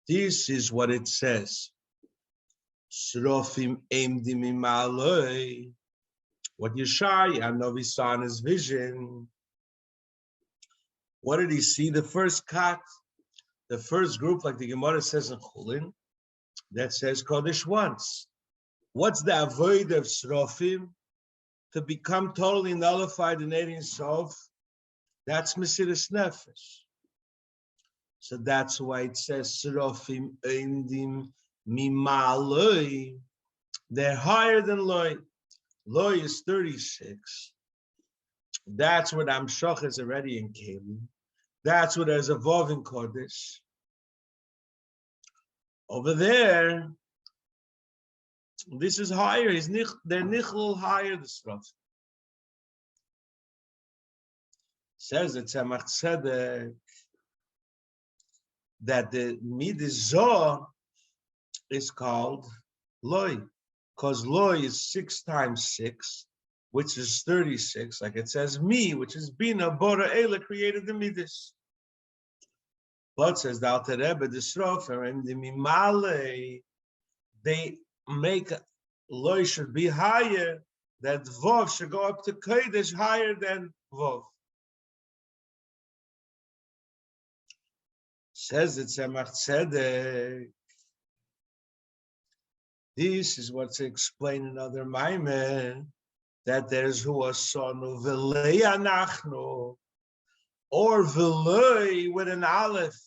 This is what it says. Srofim emdim imaloi. What Yeshaya Novi saw in his vision. What did he see? The first cut, the first group, like the Gemara says in Chulin, that says Kodesh once. What's the avoid of Srofim? To become totally nullified in Ein Sof. That's Mesiras Nefesh. So that's why it says Srofim Eindim Mimaloi. They're higher than Loi. Loi is 36. That's what Amshach is already in Kelim. That's what there's a Vav in Kodesh. Over there, this is higher. They're Nichlul higher, the Srofim. Says the Tzemach Tzedek that the Midas Zoh is called Loi, because Loi is 6 times 6, which is 36, like it says me, which is Bina, Bora Eila created the Midas. But says the Addreba, the Srofer, and the Mimale, they make Loi should be higher, that Vov should go up to Kodesh higher than Vov. Says the Tzemach Tzedek. This is what's explained in other Maimer, that there's who a son of Velei Anachno, or Velei with an Aleph,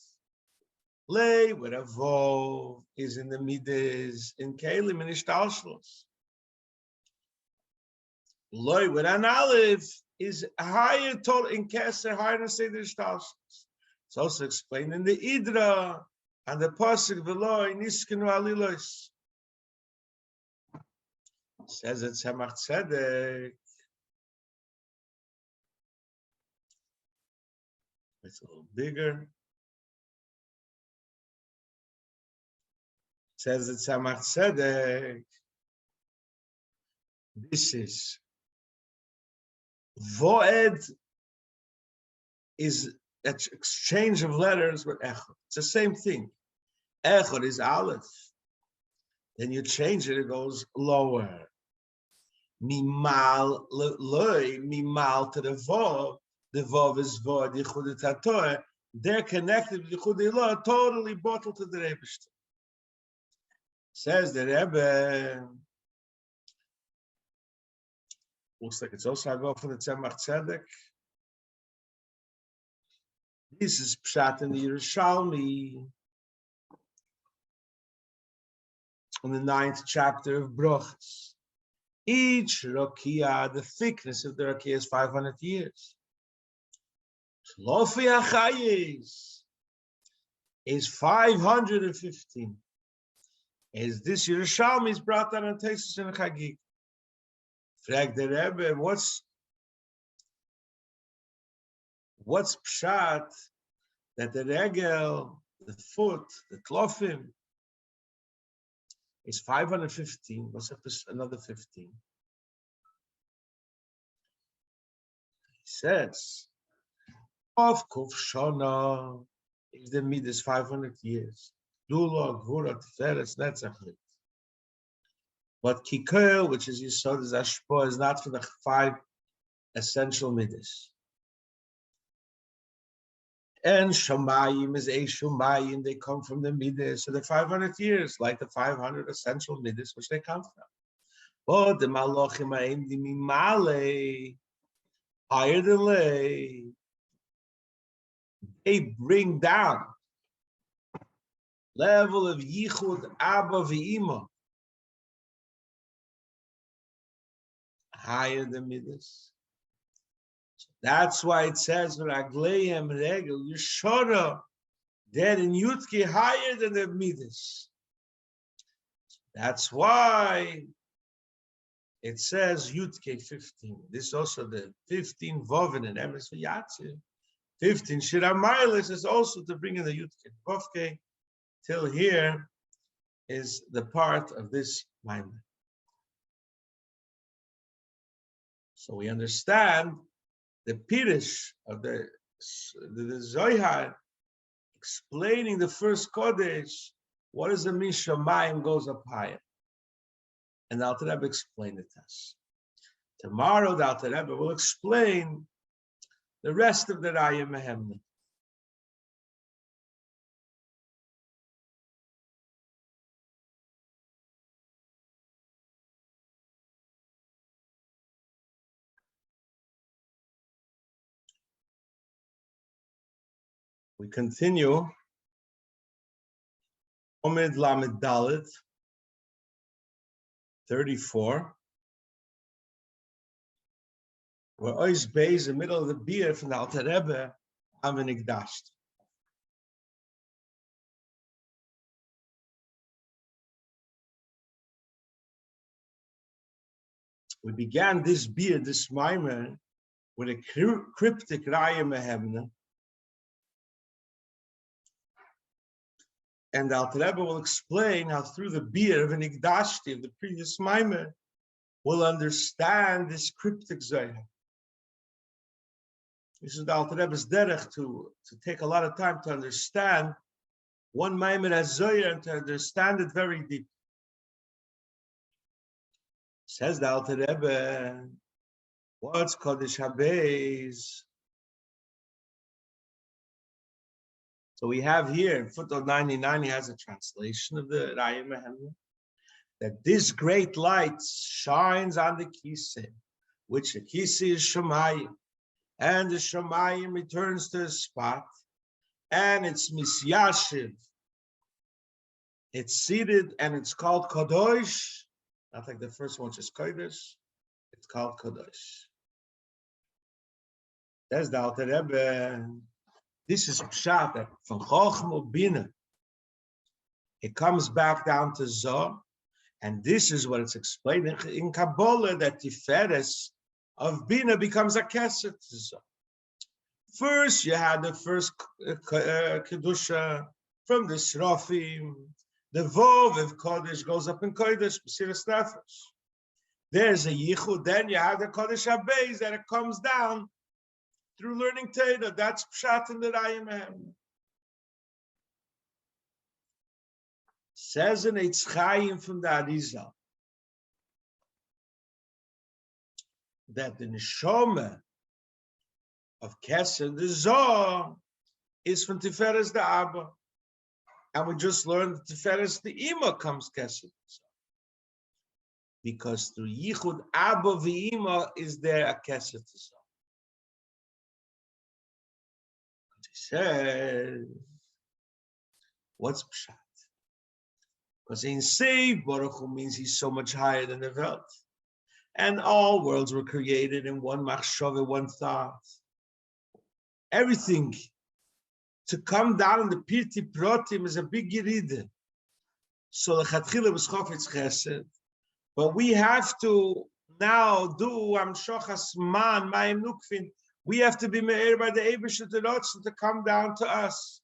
Lei with a Vov is in the Midas, in Kelim and Ishtalshlos. Lei with an Aleph is higher total in Keser, higher than say the Ishtalshlos. It's also explained in the Idra and the Pasuk Veloi Niskenu Alilos. Says it Tzemach Tzedek. It's a little bigger. Says it Tzemach Tzedek. This is Voed is an exchange of letters with Echad. It's the same thing. Echad is Aleph. Then you change it, it goes lower. Mimal loy, mimal to the Vov. The Vov is Vod, Likkutei Torah. They're connected with Likkutei Torah, totally bottled to the Rebbe. Says the Rebbe. Looks like it's also a go from the Tzemach Tzedek. This is Pshat in the Yerushalmi. In the 9th chapter of Brochus. Each Rakia, the thickness of the Rakia is 500 years. Lofi Achayis is 515. As this Yerushalmi is brought down on Tesis and Chagig. Frag the Rebbe, what's Pshat that the Regel, the foot, the Tlofim, is 515. What's up another 15? He says, of Kuf Shona is the Midas 500 years. Dula, Gvura, Tiferes, Netzachlit. But Kikel, which is Yisod, is Ashpo, is not for the 5 essential Midas. And Shamayim is a Shumayim, they come from the Midas, so the 500 years, like the 500 essential Midas, which they come from. But the Malachim Aim the Mimale, higher than Lei, they bring down level of Yichud Abba V'Ima, higher than Midas. That's why it says Ragleihem Regel Yeshora, they're in Yutke higher than the Midas. That's why it says Yutke 15. This is also the 15 Vovin and Emes V'Yatzi. 15 Shiramilis is also to bring in the Yutke. Vovke till here is the part of this Maimer. So we understand the Pirish of the Zohar explaining the first Kodesh. What does it mean Shamayim goes up higher? And the Alter Rebbe explained it to us. Tomorrow the Alter Rebbe will explain the rest of the Raya Mehemna. We continue. Omid Lamed Dalet 34. Where Ois Beis, in the middle of the beer from the Alter Rebbe, Amenigdasht. We began this beer, this mimer, with a cryptic Raya Mehemna. And the Alter Rebbe will explain how through the beer of an Igdashti of the previous mimer, we'll understand this cryptic Zohar. This is the Alter Rebbe's derech to take a lot of time to understand one mimer as Zohar and to understand it very deep. Says the Alter Rebbe, what's Kodesh HaBeis? So we have here in footnote 99, he has a translation of the Raya Mehemna, that this great light shines on the Kisei, which the Kisei is Shamayim, and the Shamayim returns to his spot, and it's Misyashiv. It's seated, and it's called Kadosh, not like the first one, which is Kodesh. It's called Kadosh. That's the Alter Rebbe. This is Pshat from Chachma Bina. It comes back down to Zoh, and this is what it's explaining in Kabbalah, that Tiferet of Bina becomes a Kesed to Zoh. First, you had the first Kedusha from the Srafim. The Vov of Kodesh goes up in Kodesh, B'siras Nefesh. There's a Yichud, then you have the Kodesh HaBeis, that it comes down through learning Torah. That's Pshat in the Raya Mehemna. Says in Eitz Chaim from the Arizal that the Neshama of Kesed, the Zoh, is from Tiferes the Abba. And we just learned that Tiferes the Ima comes Kesed. Because through Yichud Abba v'Ima is there a Kesed to Zoh. Says, what's Pshat? Because in Seiv, Baruch Hu means he's so much higher than the Welt. And all worlds were created in one machshava, one thought. Everything to come down in the Pirti Protim is a big Yeride. So the Chatchila was Chofetz Chesed. But we have to now do Amshochas Man, Mayim Nukvin. We have to be me'er by the Eibusher to come down to us.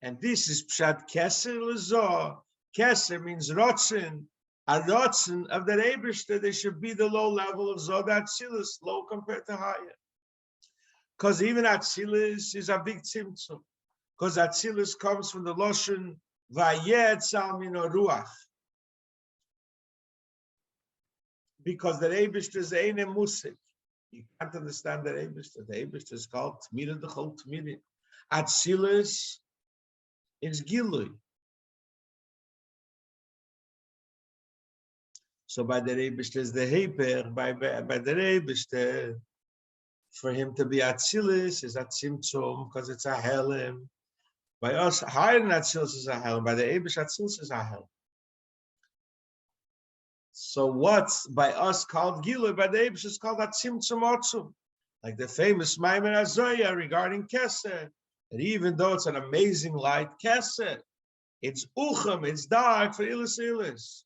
And this is Pshat Keser L'Zoh. Keser means Rotzen. A Rotzen of the Eibusher, they should be the low level of Zod Atzilus, low compared to higher. Because even Atzilus is a big Tzimtzum. Because Atzilus comes from the Loshen Vayet Salmino Ruach. Because the Eibusher is Eine Musik. You can't understand the Eibusher. The Eibusher is called Tmira D'chol Tmira. Atzilus is Gilui. So by the Eibusher is the Heiper. By the Eibusher, for him to be Atzilus is a Tzimtzum because it's a Helem. By us, higher than Atzilus is a Helem. By the Eibusher, Atzilus is a Helem. So what's by us called Gilui, by the Eibusher is called a Tzimtzum Otzum. Like the famous Maimer Azoya regarding Keser. And even though it's an amazing light, Keser, it's Ucham, it's dark for Ilis.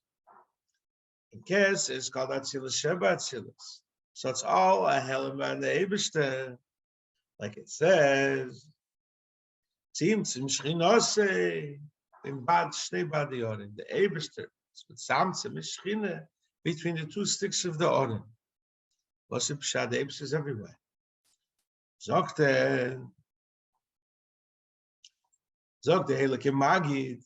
And Keser is called Atzilus Sheba Atzilus. So it's all a Helem by the Eibusher. Like it says, Tzimtzum Shchinose, in Bad Shnei Badi Orim, the Eibusher. With Samtzim is Shchina between the two sticks of the Oren. What's the Pshat? The Eibusher is everywhere. Zokte, Zog the Heilige Magid,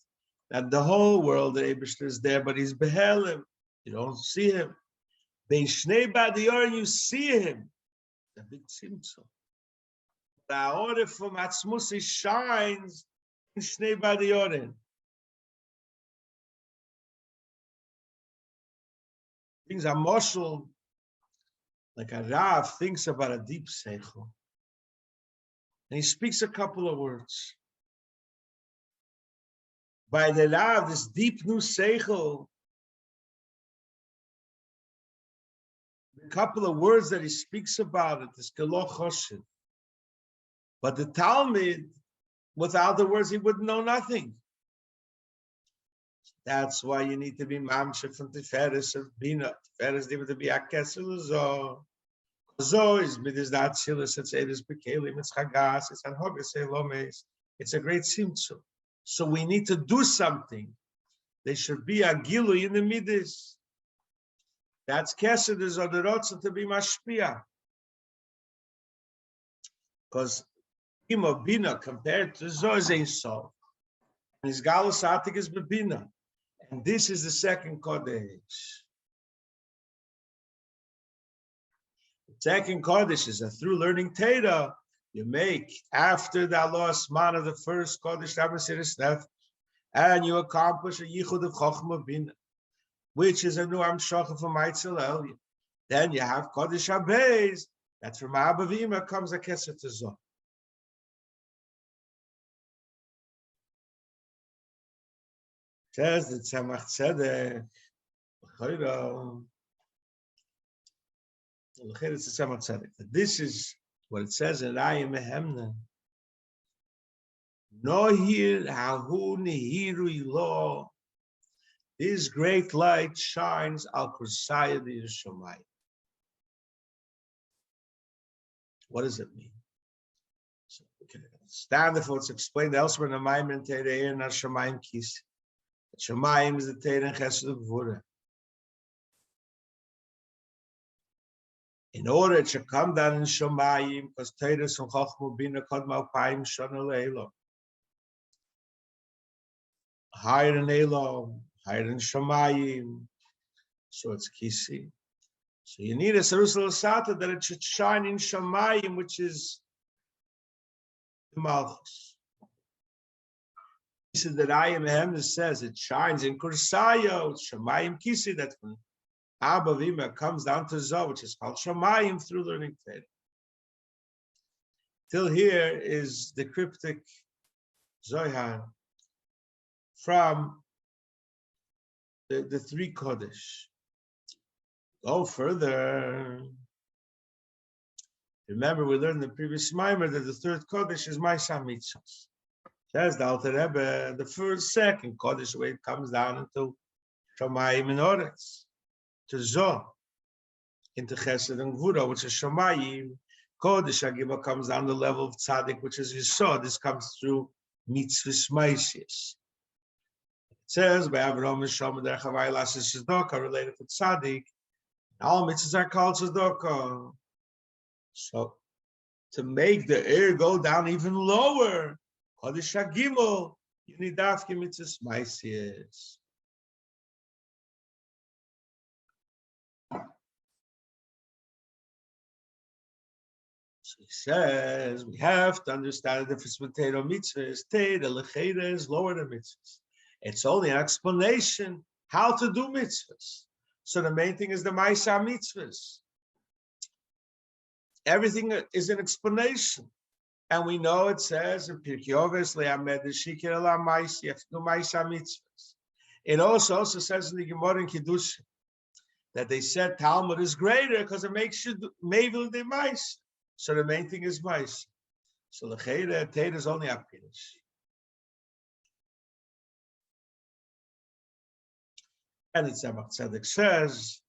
that the whole world, the Eibishter is there, but he's behelem. You don't see him. Beishnei Badior, you see him. The big Tzimtzum. The order from Atzmusi shines in Shnei Badiorin. Things are moshel, like a Rav thinks about a deep seichel. And he speaks a couple of words. By the Rav, this deep new seichel, a couple of words that he speaks about it is Gelo Choshen. But the Talmud, without the words, he would know nothing. That's why you need to be mamsheh from Tiferes of Bina. Tiferes need to be a kessel zo. Zo is midis that silas. It's edus bekelim. It's chagas. It's anhogas elomes. It's a great simtzum. So we need to do something. There should be a gilui in the midis. That's kesed is on the rotza to be mashpia. Because Imo Bina compared to Zo is ein soul. And his galus atik is bebina. And this is the second Kodesh. The second Kodesh is that through learning Torah, you make after the Allah Asman of the first Kodesh, and you accomplish a yichud of Chachma Bina, which is a new Amshacha from Eitzel Elyon. Then you have Kodesh HaBeis, that from Abba Vima comes a Keset to Zoh. Says the Tzemach Tzedek, this is what it says in Ayim Mehemna. Nohir hahu nehiru ilo. This great light shines al kursaya di Yishamayim. What does it mean? So we can understand if it's explained elsewhere in the Maimon Tereir and Hashemayim Kisi. Shemayim is the Teir and Chesed of Gvura. In order it should come down in Shemayim, because Teir is from Chachma Bina Kodma Alpayim Shana Leilo. Higher than Eilo, higher than Shemayim, so it's Kisi. So you need a Sarusal Sata that it should shine in Shemayim, which is the Malchus. This is that Ayim Hemna says it shines in Kursayo, Shemayim Kisi, that when Abba Vima comes down to Zoh, which is called Shemayim through learning Torah. Till here is the cryptic Zohar from the three Kodesh. Go further. Remember, we learned in the previous Maimer that the third Kodesh is Maisa Mitzvos. Says the Alter the first, second Kodesh, where it comes down into Shamayim and Oretz, to Zoh, into Chesed and Gvura, which is Shamayim. Kodesh Agima comes down the level of Tzaddik, which is Yisod. This comes through Mitzvahs Maisius. It says, by Avram Misham, der Chavai Lasis Tzedakah, related to Tzaddik, all mitzvahs are called Tzedakah. So, to make the air go down even lower, Kodesh HaGimel, you need Dafke Mitzvahs Maisius. So he says, we have to understand the difference between Torah mitzvahs. Torah Lecheda is lower than mitzvahs. It's only an explanation how to do mitzvahs. So the main thing is the Maisa mitzvahs. Everything is an explanation. And we know it says in Pirkei Avos, Le'amed Shikir Ela Maisa, you have to do Maisa mitzvahs. It also says in the Gemara in Kiddushin that they said Talmud is greater because it makes you Mevil de Maisa. So the main thing is Maisa. So the Cheda, Teda is only Akpidish. And the Tzemach Tzedek says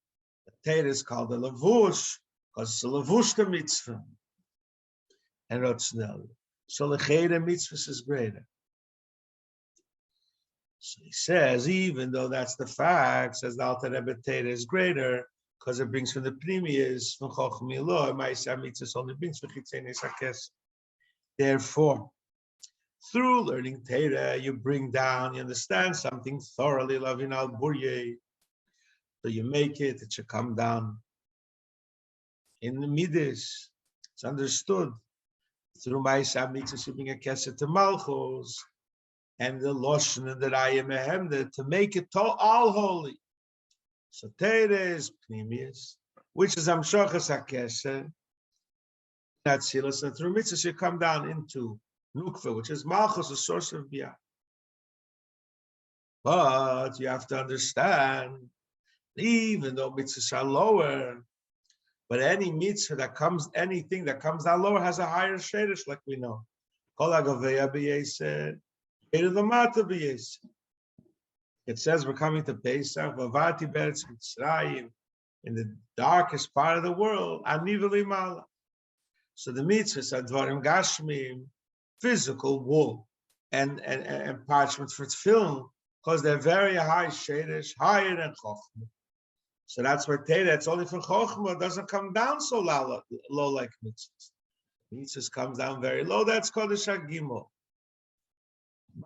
that Teda is called a Lavush because it's a Lavush to mitzvah. And Rotznel. So the Cheda mitzvah is greater. So he says, even though that's the fact, says the Alter Rebbe Teda is greater because it brings from the Pnimius, from Chochmi Lo, Maisa mitzvah only brings from Chitzenes HaKesed. Therefore, Through learning Torah, you bring down, you understand something thoroughly, loving al burye. So you make it, it should come down in the midas. It's understood. Through my mitzvahs, you bring a kesed to malchus, and the loshon and the raya mehemda to make it all holy. So Torah is pnimius, which is amshachas hakesed. That's silas, and through mitzvahs you come down into nukva, which is malchus, the source of bia. But you have to understand, even though mitzvahs are lower, but any mitzvah that comes, anything that comes down lower has a higher shadish, like we know. Kol hagavya b'yesed, the mata b'yesed. It says we're coming to Pesach, v'avati beretz Mitzrayim, in the darkest part of the world, ani v'limala. So the mitzvahs are dvarim gashmim, physical wool, and parchment for tefillin, because they're very high shadish, higher than chokmah. So that's why Torah, it's only for chokmah, it doesn't come down so low like mitzvahs. Mitzvahs comes down very low, that's called the shagimo.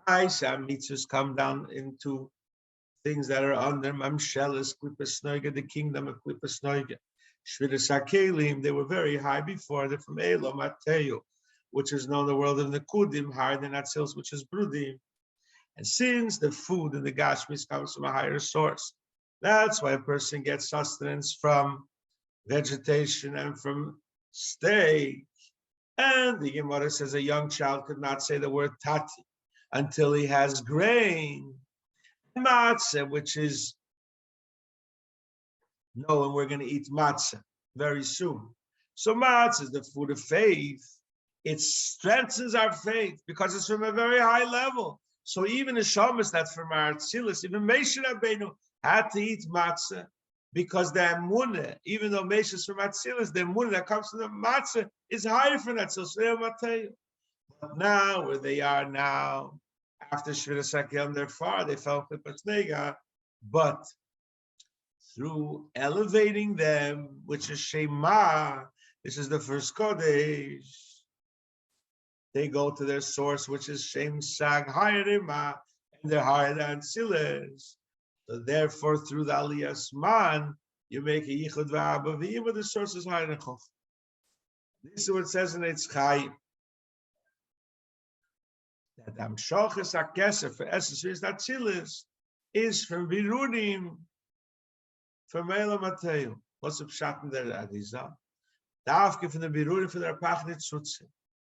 Mitzvahs come down into things that are under mamshelis, klipas noiga, the kingdom of klipas noiga. Shviras hakelim, they were very high before, they're from Elo, Mateo, which is known in the world of Nekudim, higher than Atzils, which is Brudim. And since the food in the Gashmis comes from a higher source, that's why a person gets sustenance from vegetation and from steak. And the Emor says a young child could not say the word tati until he has grain. Matzah, which is knowing we're going to eat matzah very soon. So matzah is the food of faith. It strengthens our faith because it's from a very high level. So even the shamas that's from our tzilis, even Moshe Rabbeinu had to eat matzah because the emunah, even though Moshe is from Atzilis, the emunah that comes from the matzah is higher from that. So but now, where they are now, after Shviras Hakel, they're far, they fell Klipat, but through elevating them, which is Shema, this is the first Kodesh, they go to their source, which is Shem Sag, higher than Ma, and they're higher than Tzilis. So therefore, through the Aliyas Man, you make a Yichud V'Abavim, but the source is higher than Chof. This is what it says in Eitzchai. That Amshoches HaKesef for essence is that Tzilis is from Birudim, from Elam Mateo. What's the pshat in the Adizah? Da'afke from the Birudim for the Rapachnit Tzutzim.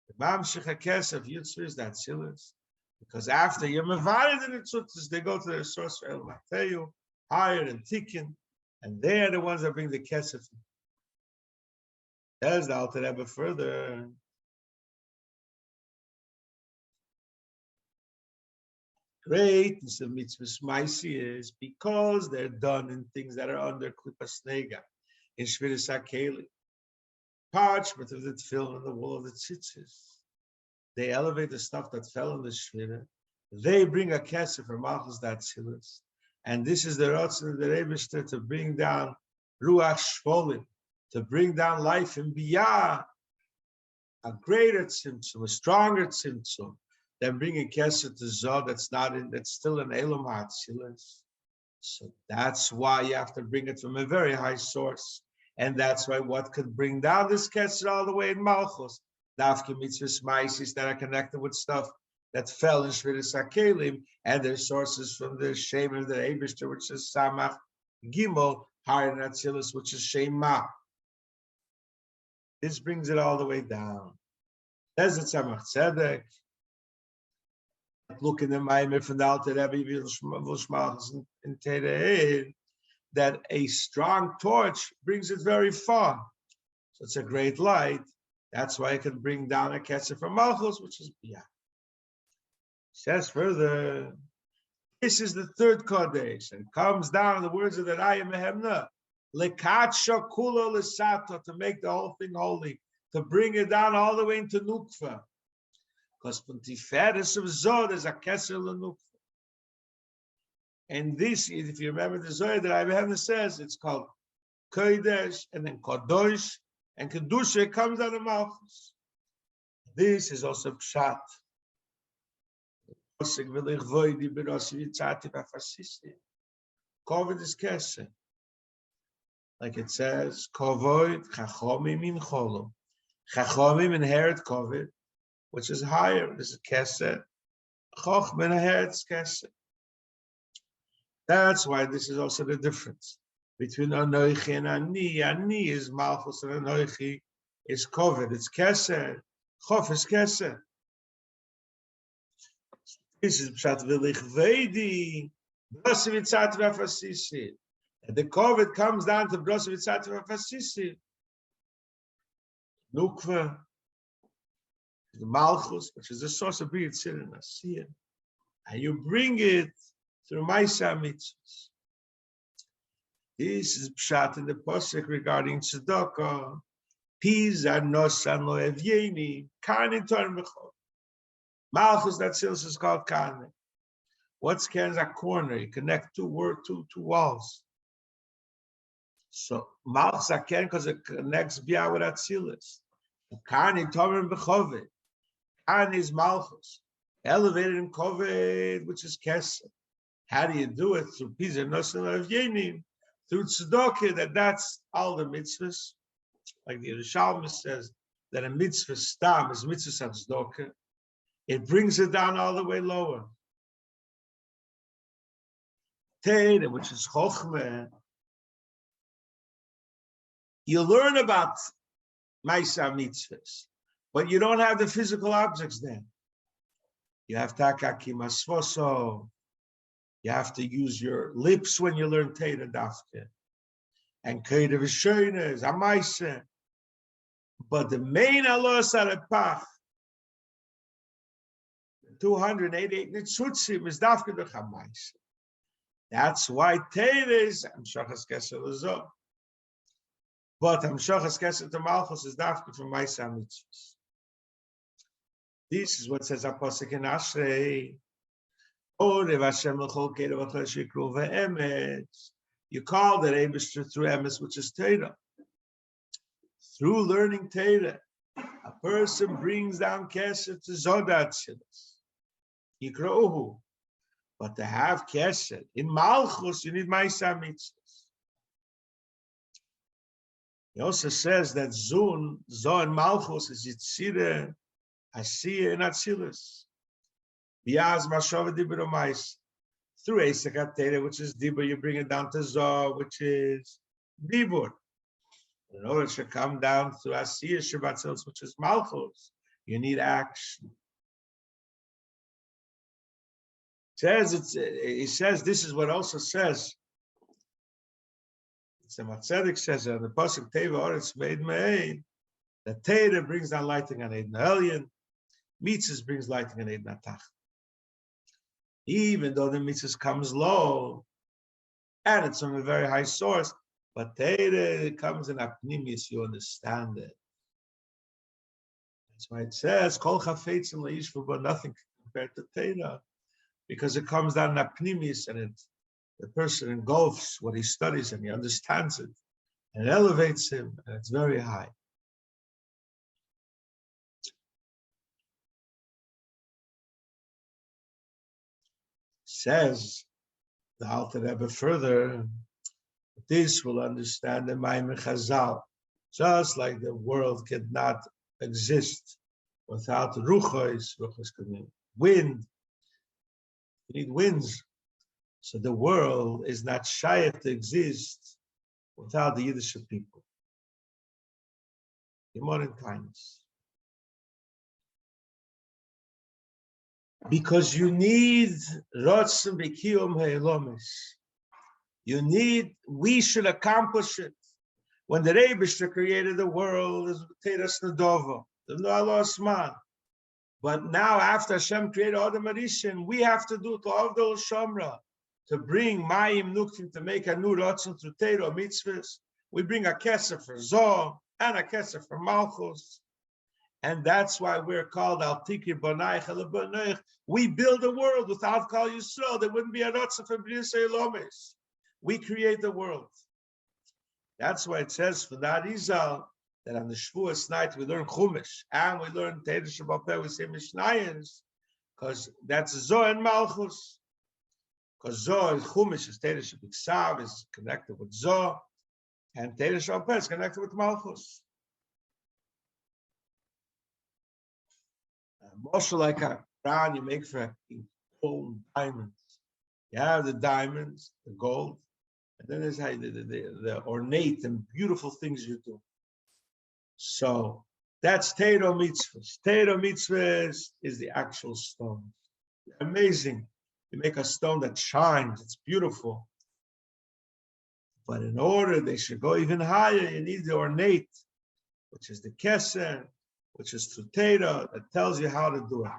The Mamshech HaKesef Yitzvah is that Tzilis. Because after you're mevared in the tzutzis, they go to their source for El Mateo, higher and Tikkun, and they're the ones that bring the kesef. There's the Addreba further. Greatness of mitzvahs ma'isi is because they're done in things that are under klipas nega, in shviras hakeli, parchment of the tefillin on the wall of the tzitzis. They elevate the stuff that fell in the shvira. They bring a kesef for malchus that tzilis, and this is the rotzen of the Rebishter to bring down ruach shvolim, to bring down life in biyah, a greater tzimtzum, a stronger tzimtzum than bringing kesef to zod that's still an elam hatzilis. So that's why you have to bring it from a very high source, and that's why what could bring down this kesef all the way in malchus. Dafke mitzvahs ma'asis that are connected with stuff that fell in shviras hakelim, and their sources from the shem of the Eibishter, which is samach gimel, higher than Atzilus, which is shema. This brings it all the way down. There's the tzamach tzedek. Look in the Maimer from the Alter Rebbe in Terein, that a strong torch brings it very far. So it's a great light. That's why it can bring down a kesef from malchus, which is biyah. Says further, this is the third kodesh, and comes down the words of the Raya Mehemna, lekatsha kulo lesato, to make the whole thing holy, to bring it down all the way into nukva. Because puntiferes of zod is a kesef lenukva. And this, if you remember the Zohar that Raya Mehemna says, it's called kodesh, and then kadosh, and Kedusha comes out of Malchus. This is also Pshat. Kovid is kesser. Like it says, Kovoid chachomim in cholom. Chachomim inherit kovid, which is higher. This is kesser. Chochma inherits kesser. That's why this is also the difference between anoichi and ani. Ani is malchus and anoichi is kovid. It's kesser. Chof is kesser. This is pshat v'lichvedi. And the COVID comes down to Brosavitsati. Nukva, the Malchus, which is the source of being sin and Asiya. And you bring it through Maisa Mitzvahs. This is Pshat in the Pasuk regarding Tzedakah. Pisa nosan lo evyeni, Kanin Torah Mechor. Malchus, that sills is called Kanin. What's can a corner? You connect two walls. So Malchus Aken because it connects Bia with Atzilis. Kani Tomer B'Chovet. Kani is Malchus. Elevated in Kovet, which is Kesser. How do you do it? Through Pisa Nosan Avyenim, through Tzedakah, that's all the mitzvahs. Like the Yerushalmi says, that a mitzvah stam is mitzvah Tzedakah. It brings it down all the way lower. Teira, which is Chokmah, you learn about Maisa mitzvahs, but you don't have the physical objects there. You have Takaki Masfoso, you have to use your lips when you learn Teira Dafke, and Keira V'Shoyne is Amaisa. But the main Allah Sarapach, 288 Nitzutzim is Dafke the Chamaisa. That's why Teira is Amshachas Kesser L'Zoh. But Amshachas Kesser to Malchus is Dafka from Maisa Mitzvahs. This is what says Apostle in Ashrei. You call the Eibishter through Emes, which is Teira. Through learning Teira, a person brings down Kesser to Zodat Shilas. Yikra'uhu. But to have Kesser in Malchus, you need Maisa Mitzvahs. He also says that Zon and Malchus is Yitzire, Asiya, and Atzilus. Biaz Mashava Dibur Mais. Through Esakat Teira, which is Dibur, you bring it down to Zoh, which is Dibur. In order to come down to Asiya Shabbatzilus, which is Malchus, you need action. He says this is what also says. Tzedek says on the pasuk Teva Oretz made made that Teira brings down lighting on Eden Elyon, mitzvahs brings lighting on Eden Atach. Even though the mitzvahs comes low, and it's from a very high source, but Teira comes in apnimius, you understand it. That's why it says Kol Chafetzim Leishvu, but nothing compared to Teira. Because it comes down in apnimis and the person engulfs what he studies and he understands it and it elevates him and it's very high. Says the Alter further, this will understand the Maimon Chazal, just like the world cannot exist without ruchos wind. You need winds. So the world is not shaykh to exist without the Yiddish people. Emor in kindness. Because you need rotzen b'kiyum ha'elomis. You need, we should accomplish it. When the Rebbe created the world, there's Teras Nadova, there's no Allah Osman. But now, after Hashem created Adam Arishan, we have to do to Avdol Shomra, to bring Mayim Nuktim, to make a new Ratzon through Teiro mitzvahs. We bring a Kesser for Zoh and a Kesser for Malchus. And that's why we're called Al Tikri Bonaich Al Bonaich. We build a world without Kal Yisrael. There wouldn't be a Ratzon for B'nai Lomes. We create the world. That's why it says for that Izal, that on the Shavuos night we learn Chumash and we learn Teira Shabbat, we say Mishnayos, because that's Zoh and Malchus. Because Zoh is Chumash, is Teresh Biksav, is connected with Zoh, and Teresh Alpeh is connected with Malchus. Also like a crown you make for gold diamonds. You have the diamonds, the gold, and then there's how the ornate and beautiful things you do. So that's Teiro Mitzvahs. Teiro Mitzvahs is the actual stone. Amazing. You make a stone that shines, it's beautiful. But in order they should go even higher, you need the ornate, which is the Keser, which is through Teiro, that tells you how to do it.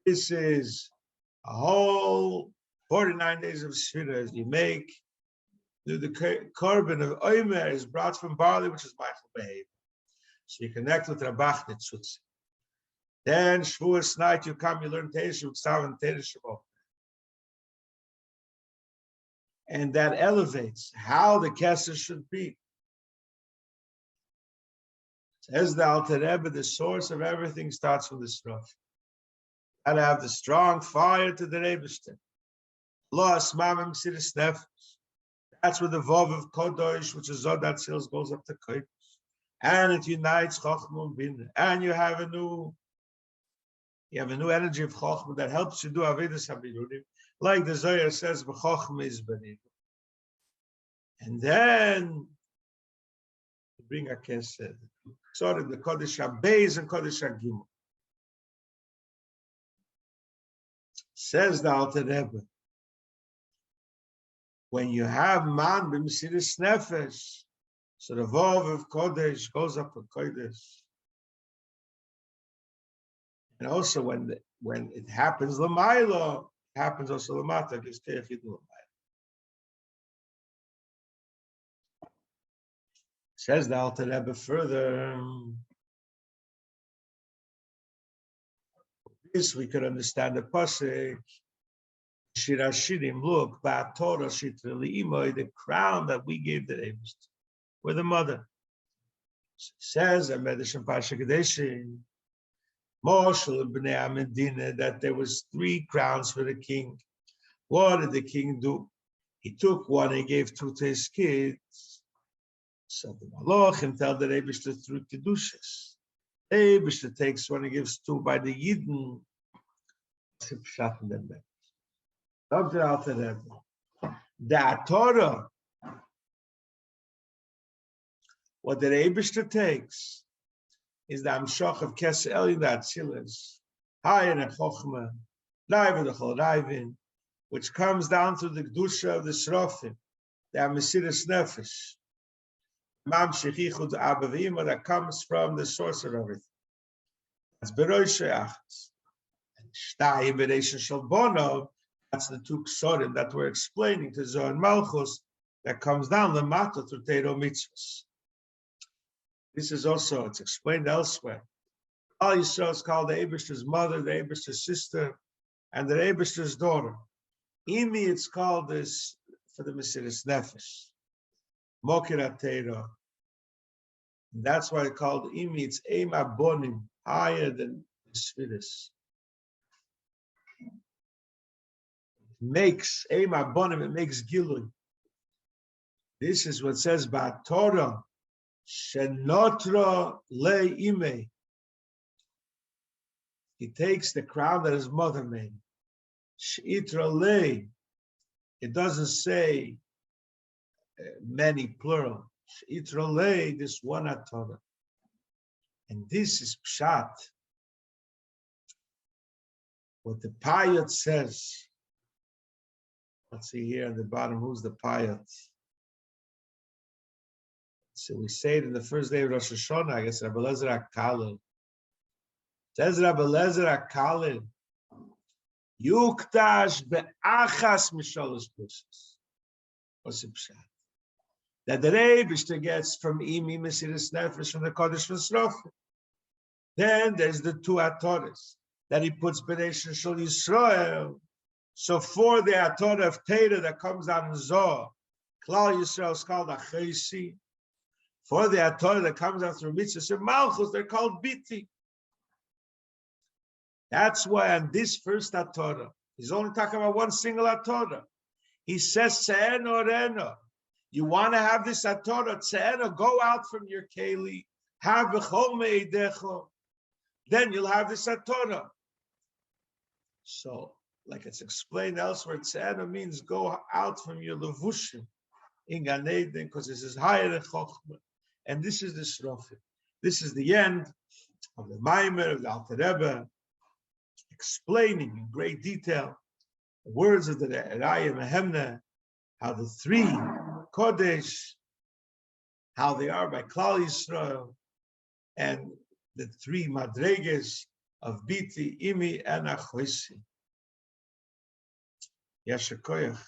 This is a whole 49 days of Shviras you make. The carbon of Omer is brought from barley, which is Michael behavior. So you connect with Rabbi Nitzutz. Then Shavuos night you come, you learn Teresh B'Ksav and Teresh Shabbat. And that elevates how the Keser should be. Says the Alter Rebbe, the source of everything starts from the Sraf. And have the strong fire to the Rebbester. That's where the Vav of Kadosh, which is Zod that seals, goes up to Kadosh. And it unites Chachma and Bin. And you have a new energy of Chachma that helps you do Avedis HaBirurim. Like the Zohar says, B'Chachma is Banim. And then you bring a Kesed. Sorry, the Kodesh HaBeis and Kodesh HaGimel. Says the Alter Rebbe, when you have man b'mesiras nefesh, so the vav of Kodesh goes up to Kodesh. And also when it happens l'mayla, it happens also l'mata, gives keich yidu l'mayla. Says the Alter Rebbe further, this we could understand the pasuk. Shirashirim, look, Torah the crown that we gave the Eibush, we're the mother. It says that there was 3 crowns for the king. What did the king do? He took one, he gave 2 to his kids. So the Malachim tell the Eibush through Kedushas. The Eibush takes one, he gives 2 by the Yidden. The Torah, what the Eibishter takes is the Amshach of Keser Elyon, the Atzilas, higher than Chachma, Raiva the Chol Raivin, which comes down to the Kedusha of the Srofim, the Mesiras Nefesh, Mamshech Yichud Abba V'Ima, that comes from the source of everything. That's Berosh Sheachas. And Shtayim B'Reisha Shalbono, that's the 2 ksorim that we're explaining to Zohar and Malchus that comes down the matter through Teiro Mitzvahs. This is also, it's explained elsewhere. All Yisrael is called the Eibishter's mother, the Eibishter's sister, and the Eibishter's daughter. Imi, it's called this for the Mesiras Nefesh. Mokira Teiro. That's why it's called Imi, it's Eim Abonim, higher than the Sfiris. Makes Eim Abonim, it makes Gilui. This is what says about Torah, Shenotra Le Ime. He takes the crown that his mother made. Sheitra Le. It doesn't say many plural. Sheitra Le, this one at Torah. And this is Pshat. What the Payat says. Let's see here at the bottom, who's the Payat? So we say it in the first day of Rosh Hashanah, I guess Rabbi Lezer HaKalil. Says Rabbi Lezer HaKalil, Yuktash be'achas mishalosh bushes. What's the pshat? That the Rebbe gets from Imi Mesiras Nefesh from the Kadosh V'Srofim. Then there's the 2 Atoras that he puts B'nei Shal Yisrael. So for the Atorah of Teira that comes out in Zohar, Klal Yisrael is called Achesi. For the Torah that comes after mitzvahs and malchus, they're called biti. That's why on this first Torah, he's only talking about one single Torah. He says, Tse'eno reno. You want to have this Torah, Tse'eno, go out from your keli, have v'chol me'idecho. Then you'll have this Torah. So, like it's explained elsewhere, Tse'eno means go out from your levushim in Gan Eden, because this is higher than Chokmah. And this is the Shrofim. This is the end of the Maimer of the Addreba, explaining in great detail the words of the Raya Mehemna, how the three Kodesh, how they are by Klal Yisrael, and the three Madreges of Biti, Imi, and Achoisi. Yasher Koyach.